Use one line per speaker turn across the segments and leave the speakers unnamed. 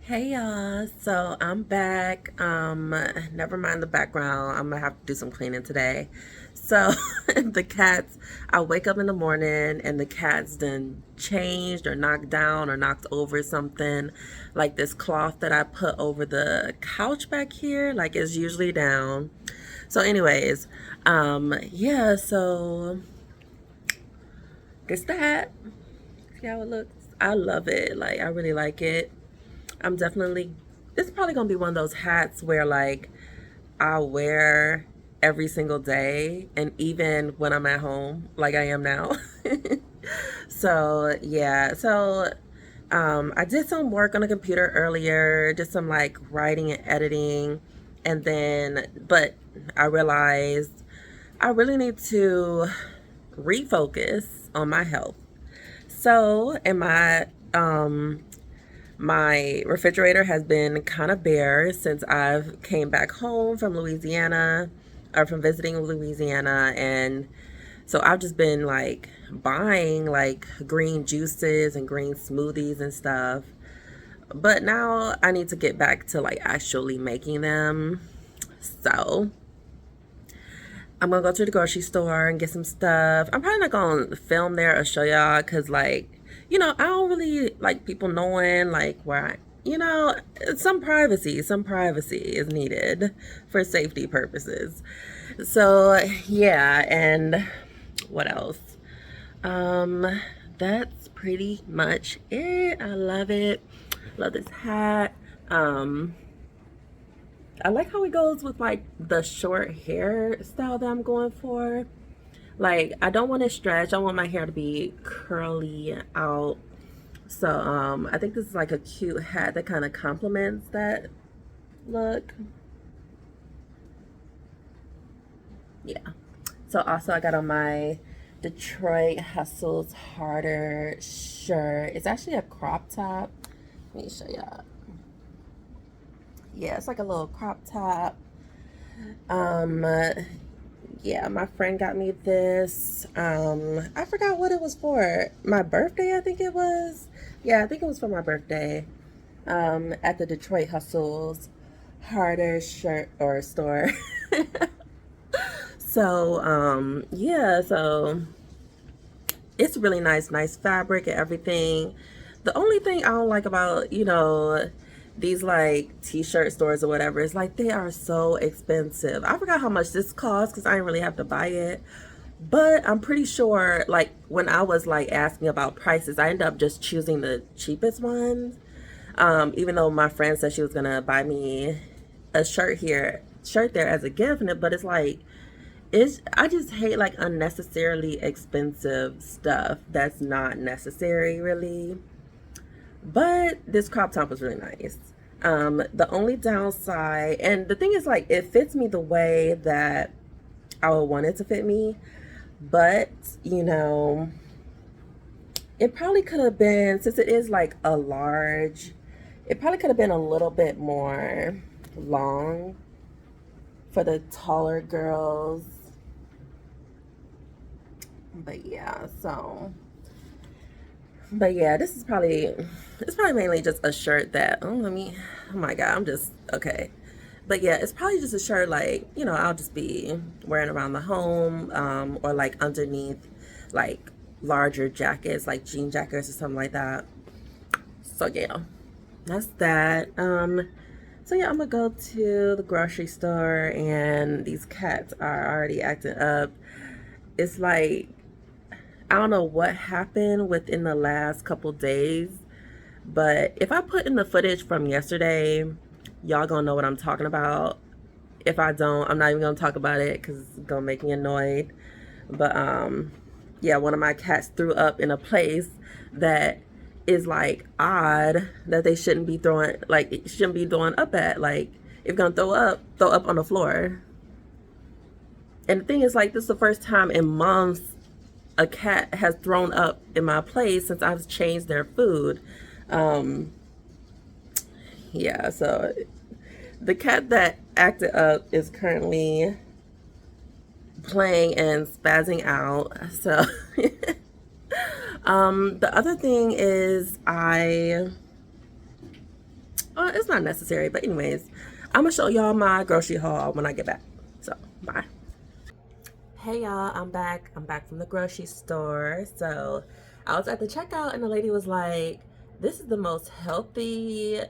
Hey y'all, so I'm back. Never mind the background. I'm gonna have to do some cleaning today. So the cats, I wake up in the morning and the cats then changed or knocked down or knocked over something. Like this cloth that I put over the couch back here, like it's usually down. So anyways, yeah, so it's that. See how it looks? I love it. Like I really like it. I'm definitely, it's probably gonna be one of those hats where like I wear every single day and even when I'm at home, like I am now. So yeah, so I did some work on the computer earlier, just some like writing and editing, and then, but I realized I really need to refocus on my health. So, in my refrigerator has been kind of bare since I've came back home from Louisiana or from visiting Louisiana, and so I've just been like buying like green juices and green smoothies and stuff. But now I need to get back to like actually making them. So I'm gonna go to the grocery store and get some stuff. I'm probably not gonna film there or show y'all because, like, I don't really like people knowing like where some privacy is needed for safety purposes. So yeah, and what else? Um, that's pretty much it. I love it. Love this hat. Um, I like how it goes with like the short hair style that I'm going for. Like I don't want it stretched. I want my hair to be curly out. So I think this is like a cute hat that kind of complements that look. Yeah. So also I got on my Detroit Hustles Harder shirt. It's actually a crop top. Let me show y'all. Yeah, it's like a little crop top. Um, yeah, my friend got me this. I forgot what it was for. My birthday, I think it was. Yeah, I think it was for my birthday. At the Detroit Hustles Harder shirt or store. So, yeah, so it's really nice fabric and everything. The only thing I don't like about, these like t-shirt stores or whatever is like they are so expensive. I forgot how much this costs because I didn't really have to buy it. But I'm pretty sure like when I was like asking about prices, I ended up just choosing the cheapest ones. Even though my friend said she was gonna buy me a shirt there as a gift, but it's like I just hate like unnecessarily expensive stuff that's not necessary really. But this crop top was really nice. The only downside, and the thing is like it fits me the way that I would want it to fit me, but you know, it probably could have been, since it is like a large, it probably could have been a little bit more long for the taller girls. But yeah, so but yeah, it's probably mainly just a shirt that oh my god, I'm just okay. But yeah, it's probably just a shirt like, I'll just be wearing around the home, or like underneath like larger jackets, like jean jackets or something like that. So yeah, that's that. So yeah, I'm gonna go to the grocery store and these cats are already acting up. It's like I don't know what happened within the last couple days, but if I put in the footage from yesterday, y'all gonna know what I'm talking about. If I don't, I'm not even gonna talk about it because it's gonna make me annoyed. But yeah, one of my cats threw up in a place that is like odd that they shouldn't be throwing, like it shouldn't be throwing up at. Like if you're gonna throw up on the floor. And the thing is, like, this is the first time in months a cat has thrown up in my place since I've changed their food. Um, yeah, so the cat that acted up is currently playing and spazzing out. So, the other thing is It's not necessary, but anyways, I'm gonna show y'all my grocery haul when I get back. So, bye. Hey y'all, I'm back. I'm back from the grocery store. So, I was at the checkout and the lady was like, "This is the most healthy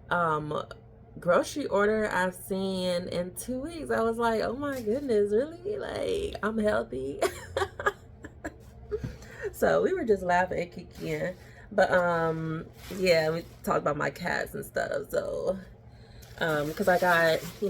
um grocery order I've seen in 2 weeks." I was like, "Oh my goodness, really? Like, I'm healthy?" So we were just laughing and kicking. But yeah, we talked about my cats and stuff. So because I got, I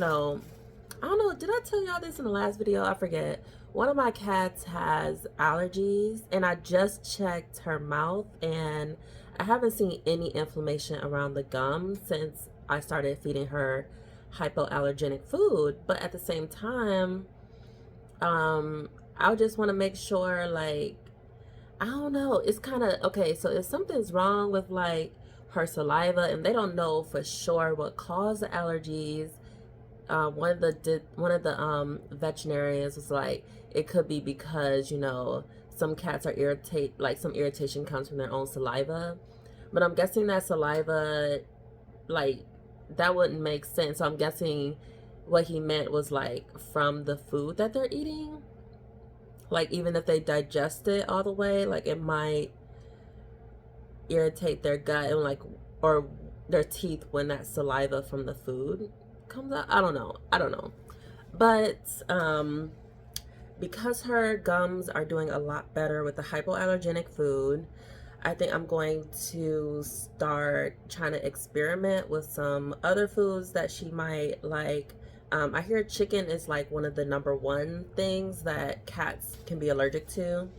don't know, did I tell y'all this in the last video? I forget. One of my cats has allergies, and I just checked her mouth, and I haven't seen any inflammation around the gums since I started feeding her hypoallergenic food. But at the same time, I just want to make sure, like, I don't know. It's kind of okay. So if something's wrong with like her saliva, and they don't know for sure what caused the allergies, one of the veterinarians was like, it could be because some cats are like some irritation comes from their own saliva, but I'm guessing that saliva, like, that wouldn't make sense. So I'm guessing what he meant was like from the food that they're eating. Like, even if they digest it all the way, like, it might irritate their gut and, like, or their teeth when that saliva from the food comes out. I don't know. But because her gums are doing a lot better with the hypoallergenic food, I think I'm going to start trying to experiment with some other foods that she might like. I hear chicken is like one of the #1 things that cats can be allergic to.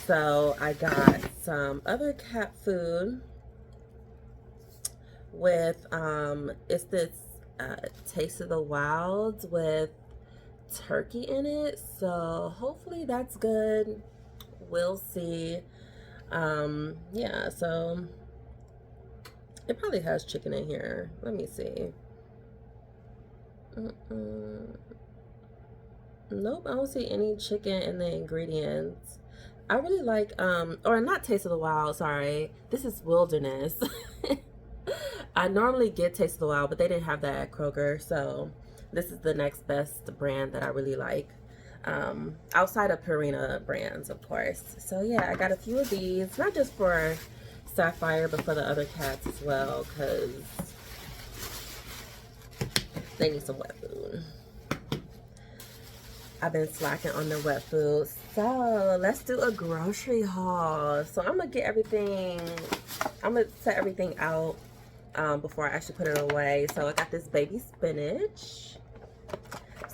So I got some other cat food with, it's this Taste of the Wilds with turkey in it. So hopefully that's good. We'll see. Yeah, so it probably has chicken in here. Let me see. Nope, I don't see any chicken in the ingredients. I really like, or not Taste of the Wild, sorry. This is Wilderness. I normally get Taste of the Wild, but they didn't have that at Kroger, so this is the next best brand that I really like. Outside of Purina brands, of course. So yeah, I got a few of these, not just for Sapphire, but for the other cats as well, because they need some wet food. I've been slacking on the wet food. So let's do a grocery haul. So I'm gonna set everything out before I actually put it away. So I got this baby spinach.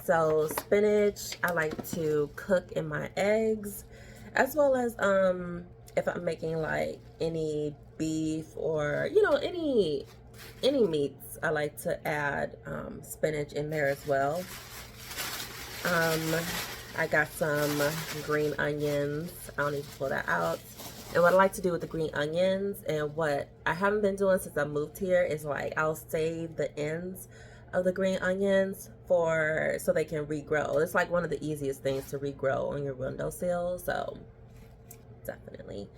So spinach, I like to cook in my eggs, as well as if I'm making like any beef or any meats, I like to add spinach in there as well. I got some green onions. I don't need to pull that out. And what I like to do with the green onions, and what I haven't been doing since I moved here, is like I'll save the ends of the green onions so they can regrow. It's like one of the easiest things to regrow on your windowsill. So definitely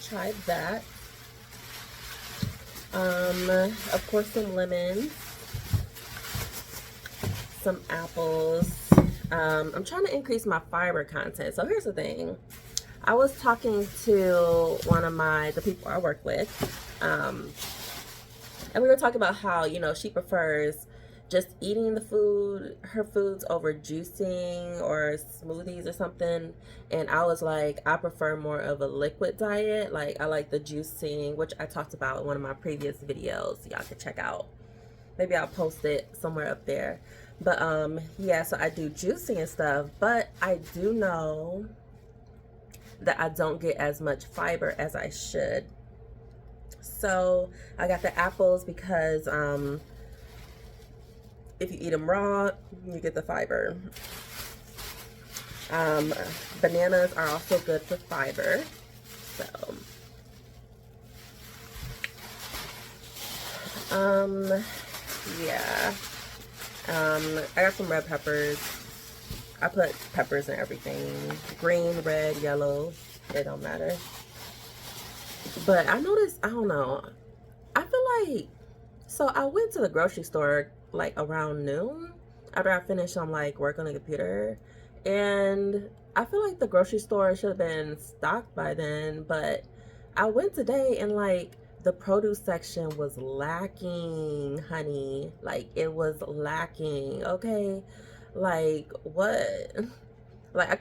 try that. Of course, some lemons, some apples. I'm trying to increase my fiber content. So here's the thing. I was talking to one of the people I work with, and we were talking about how, she prefers just eating her foods over juicing or smoothies or something. And I was like, I prefer more of a liquid diet. Like, I like the juicing, which I talked about in one of my previous videos. Y'all can check out. Maybe I'll post it somewhere up there. But yeah, so I do juicing and stuff, but I do know that I don't get as much fiber as I should. So I got the apples because if you eat them raw, you get the fiber. Bananas are also good for fiber. So yeah. I got some red peppers. I put peppers in everything. Green, red, yellow. It don't matter. But I noticed, I don't know. I feel like So I went to the grocery store like around noon after I finished some like work on the computer, and I feel like the grocery store should have been stocked by then, but I went today and like the produce section was lacking, honey. Like it was lacking, okay? Like what? Like I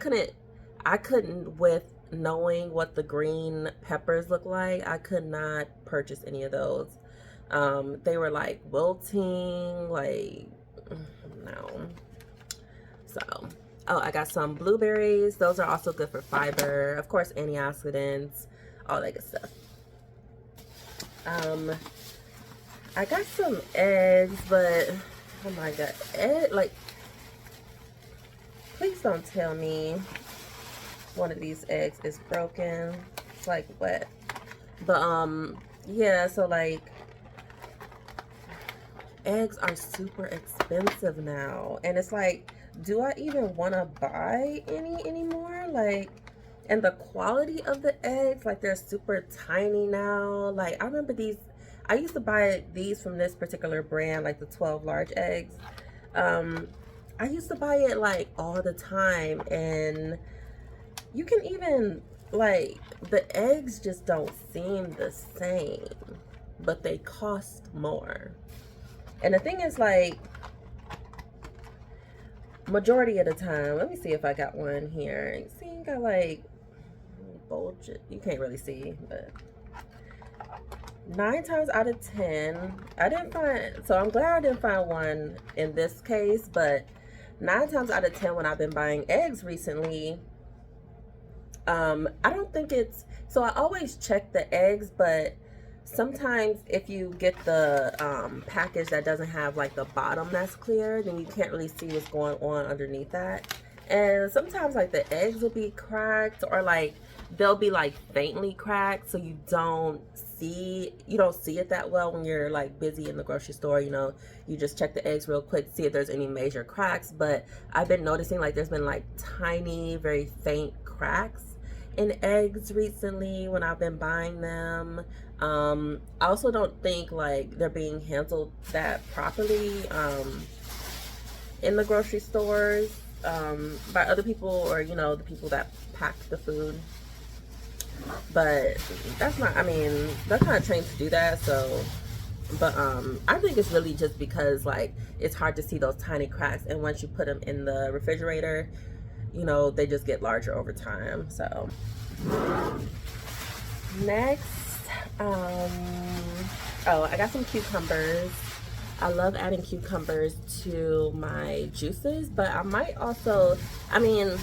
couldn't with knowing what the green peppers look like, I could not purchase any of those. They were like wilting, like no. So, oh, I got some blueberries. Those are also good for fiber, of course, antioxidants, all that good stuff. I got some eggs, but oh my god, like please don't tell me one of these eggs is broken. It's like wet. But yeah, so like eggs are super expensive now, and it's like, do I even want to buy any anymore? Like, and the quality of the eggs, like they're super tiny now. Like I remember these, I used to buy these from this particular brand, like the 12 large eggs. I used to buy it like all the time, and you can even like, the eggs just don't seem the same, but they cost more. And the thing is, like, majority of the time, let me see if I got one here. You see, you got like bulge. You can't really see, but 9 times out of 10, I didn't find. So I'm glad I didn't find one in this case. But 9 times out of 10, when I've been buying eggs recently, I don't think it's. So I always check the eggs, but sometimes if you get the package that doesn't have like the bottom that's clear, then you can't really see what's going on underneath that. And sometimes like the eggs will be cracked, or like they'll be like faintly cracked, so you don't see it that well when you're like busy in the grocery store. You just check the eggs real quick to see if there's any major cracks. But I've been noticing like there's been like tiny, very faint cracks in eggs recently when I've been buying them. I also don't think like they're being handled that properly in the grocery stores by other people, or the people that pack the food. But that's not, I mean, they're kind of trained to do that. So, but I think it's really just because like it's hard to see those tiny cracks, and once you put them in the refrigerator, they just get larger over time. So next, oh, I got some cucumbers. I love adding cucumbers to my juices, but I might also, I mean,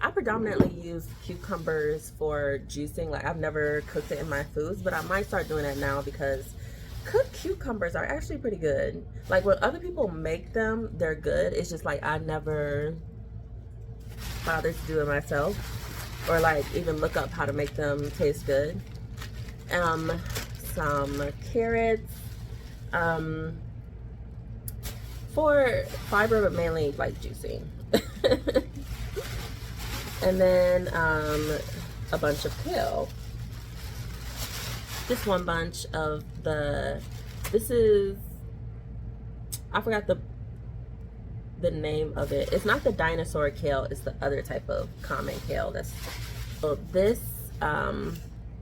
I predominantly use cucumbers for juicing. Like I've never cooked it in my foods, but I might start doing that now because cooked cucumbers are actually pretty good. Like when other people make them, they're good. It's just like I never bothered to do it myself, or like even look up how to make them taste good. Some carrots for fiber, but mainly like juicing. And then a bunch of kale. Just one bunch of this is, I forgot the name of it. It's not the dinosaur kale, it's the other type of common kale. So this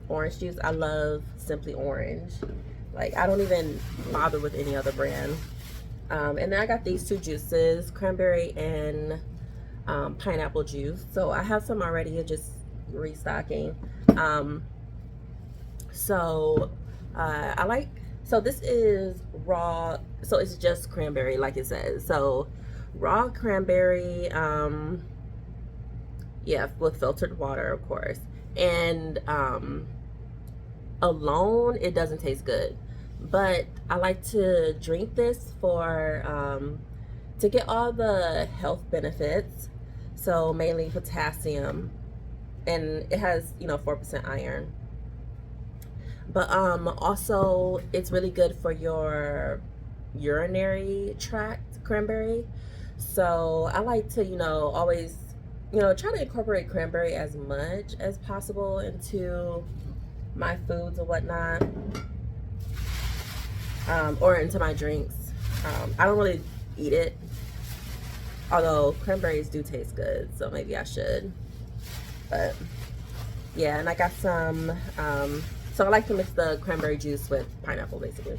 orange juice, I love Simply Orange. Like I don't even bother with any other brand. And then I got these 2 juices, cranberry and pineapple juice. So I have some already, just restocking. So this is raw, so it's just cranberry like it says. So raw cranberry, yeah, with filtered water, of course. And alone it doesn't taste good, but I like to drink this for to get all the health benefits. So mainly potassium, and it has 4% iron. But also it's really good for your urinary tract, cranberry. So I like to always try to incorporate cranberry as much as possible into my foods and whatnot. or into my drinks. I don't really eat it, although cranberries do taste good, so maybe I should. But yeah, and I got some, so I like to mix the cranberry juice with pineapple, basically.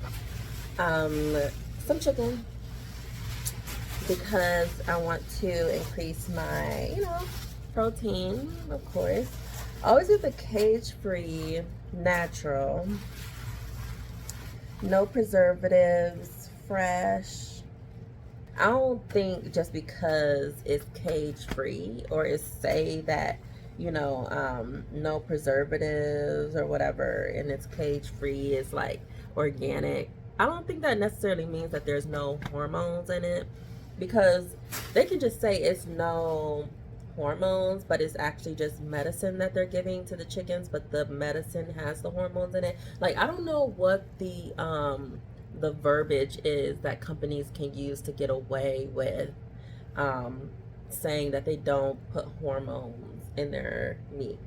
Some chicken, because I want to increase my, protein, of course. Always with the cage-free, natural, no preservatives, fresh. I don't think just because it's cage-free or it's say that, no preservatives or whatever, and it's cage-free, it's like organic. I don't think that necessarily means that there's no hormones in it, because they can just say it's no hormones, but it's actually just medicine that they're giving to the chickens, but the medicine has the hormones in it. Like, I don't know what the verbiage is that companies can use to get away with saying that they don't put hormones in their meat.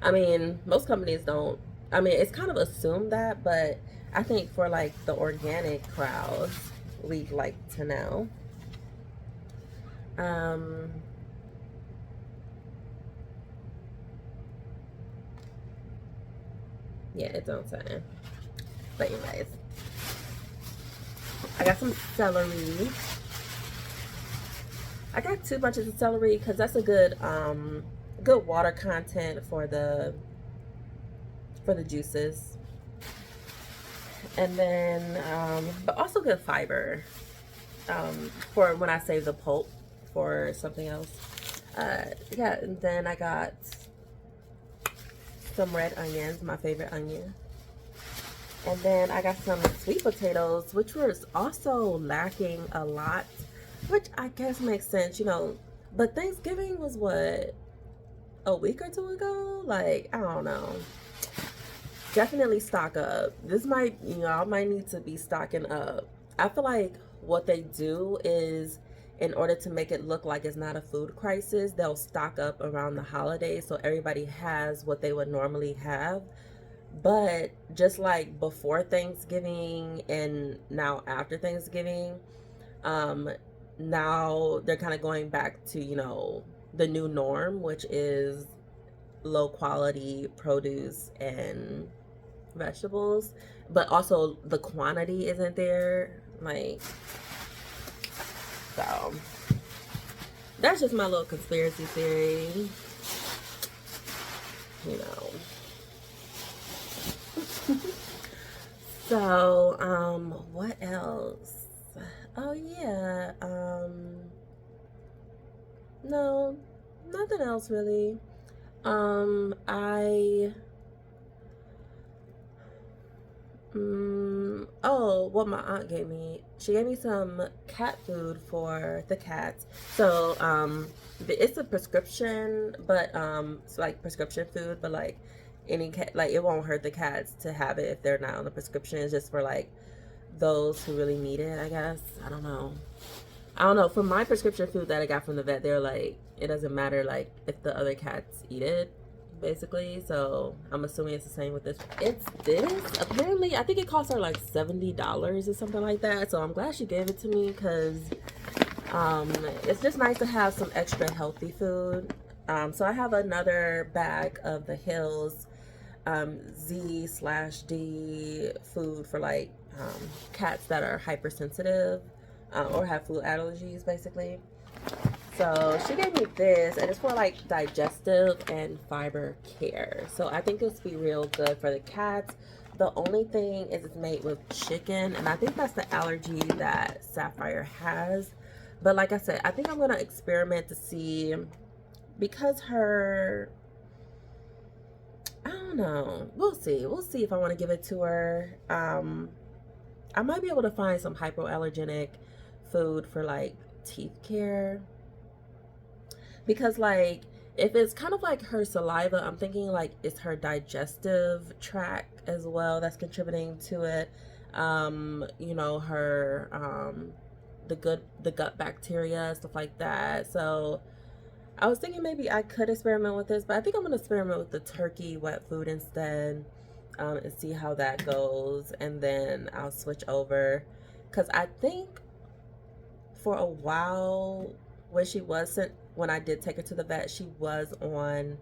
I mean, most companies don't. I mean, it's kind of assumed that, but I think for like the organic crowds, we'd like to know. Yeah, it don't say. But anyways, I got some celery. I got 2 bunches of celery because that's a good good water content for the juices. And then but also good fiber for when I save the pulp for something else. Yeah, and then I got some red onions, my favorite onion. And then I got some sweet potatoes, which was also lacking a lot, which I guess makes sense, but Thanksgiving was what, a week or 2 ago? Like, I don't know. Definitely stock up. This might, I might need to be stocking up. I feel like what they do is, in order to make it look like it's not a food crisis, they'll stock up around the holidays so everybody has what they would normally have. But just like before Thanksgiving and now after Thanksgiving, now they're kind of going back to, the new norm, which is low quality produce and vegetables, but also the quantity isn't there. Like, so that's just my little conspiracy theory, So, what else? Oh yeah, no, nothing else really. What my aunt gave me. She gave me some cat food for the cats. So, it's a prescription, but, it's like prescription food, but like any cat, like it won't hurt the cats to have it if they're not on the prescription. It's just for like those who really need it, I guess. I don't know. For my prescription food that I got from the vet, they're like, it doesn't matter like if the other cats eat it, basically. So I'm assuming it's the same with this. It's this. Apparently, I think it cost her like $70 or something like that. So I'm glad she gave it to me, because it's just nice to have some extra healthy food. So I have another bag of the Hills Z/D food for like cats that are hypersensitive or have food allergies, basically. So she gave me this, and it's for like digestive and fiber care. So I think this will be real good for the cats. The only thing is it's made with chicken, and I think that's the allergy that Sapphire has. But like I said, I think I'm gonna experiment to see, because I don't know. We'll see. We'll see if I want to give it to her. I might be able to find some hypoallergenic food for like teeth care, because like if it's kind of like her saliva, I'm thinking like it's her digestive tract as well that's contributing to it. Her the gut bacteria, stuff like that. So I was thinking maybe I could experiment with this, but I think I'm gonna experiment with the turkey wet food instead. and see how that goes, and then I'll switch over, because I think for a while when I did take her to the vet, she was on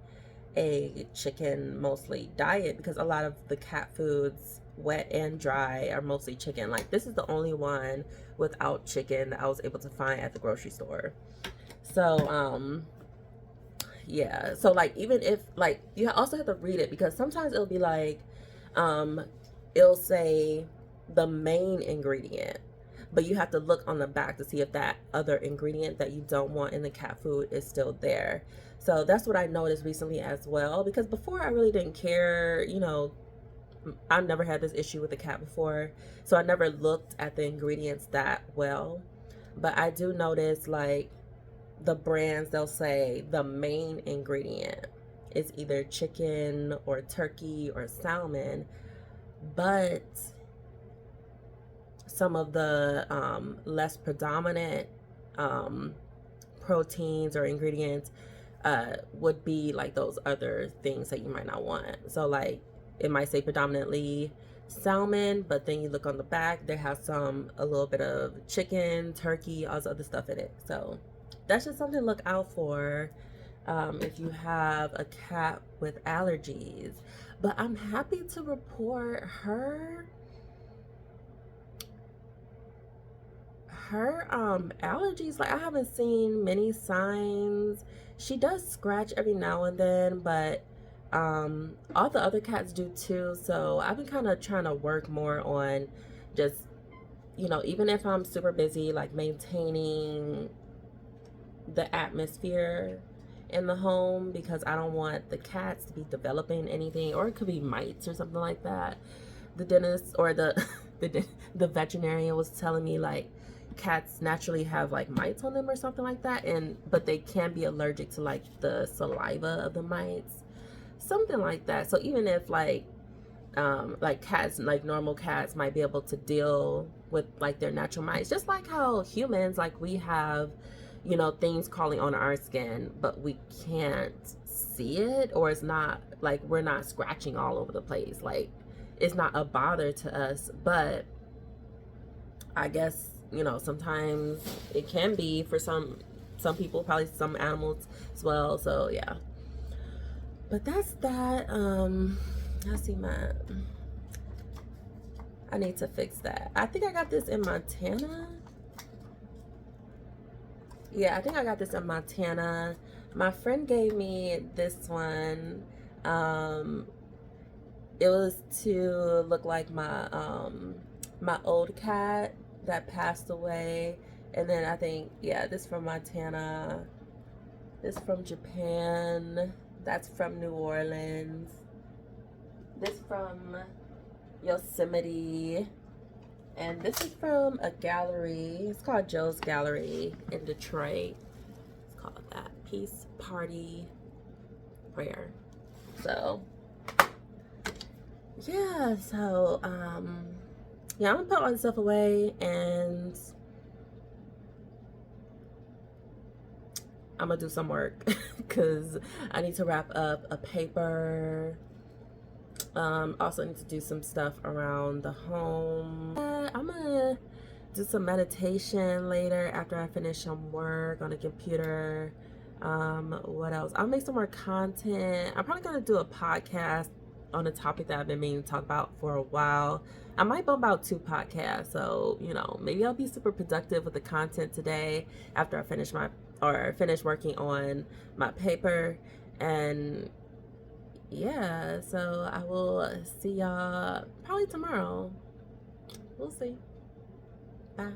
a chicken mostly diet, because a lot of the cat foods, wet and dry, are mostly chicken. Like, this is the only one without chicken that I was able to find at the grocery store. So yeah, so like, even if, like, you also have to read it, because sometimes it'll be like, it'll say the main ingredient, but you have to look on the back to see if that other ingredient that you don't want in the cat food is still there. So that's what I noticed recently as well, because before I really didn't care, you know, I've never had this issue with the cat before, so I never looked at the ingredients that well. But I do notice, like, the brands, they'll say the main ingredient is either chicken or turkey or salmon, but some of the less predominant proteins or ingredients would be like those other things that you might not want. So like, it might say predominantly salmon, but then you look on the back, there has a little bit of chicken, turkey, all this other stuff in it. So that's just something to look out for if you have a cat with allergies. But I'm happy to report her allergies, like, I haven't seen many signs. She does scratch every now and then, but all the other cats do too. So I've been kind of trying to work more on just, you know, even if I'm super busy, like maintaining the atmosphere in the home, because I don't want the cats to be developing anything, or it could be mites or something like that. The dentist, or the the veterinarian was telling me, like, cats naturally have like mites on them or something like that, but they can be allergic to like the saliva of the mites, something like that. So even if like cats, like normal cats, might be able to deal with like their natural mites, just like how humans, like, we have, you know, things crawling on our skin, but we can't see it, or it's not like we're not scratching all over the place, like it's not a bother to us. But I guess, you know, sometimes it can be for some people, probably some animals as well. So yeah, but that's that. Let's see, I need to fix that. I think I got this in Montana. Yeah, I think I got this in Montana. My friend gave me this one. It was to look like my old cat that passed away. And then I think, yeah, this from Montana, this from Japan, that's from New Orleans, this from Yosemite, and this is from a gallery. It's called Joe's Gallery in Detroit. It's called that, Peace Party Prayer. So yeah, so yeah, I'm gonna put all this stuff away, and I'm gonna do some work because I need to wrap up a paper. Also need to do some stuff around the home. I'm gonna do some meditation later after I finish some work on the computer. What else? I'll make some more content. I'm probably gonna do a podcast on a topic that I've been meaning to talk about for a while. I might bump out 2 podcasts, so, you know, maybe I'll be super productive with the content today after I finish working on my paper. And yeah, so I will see y'all probably tomorrow. We'll see. Bye.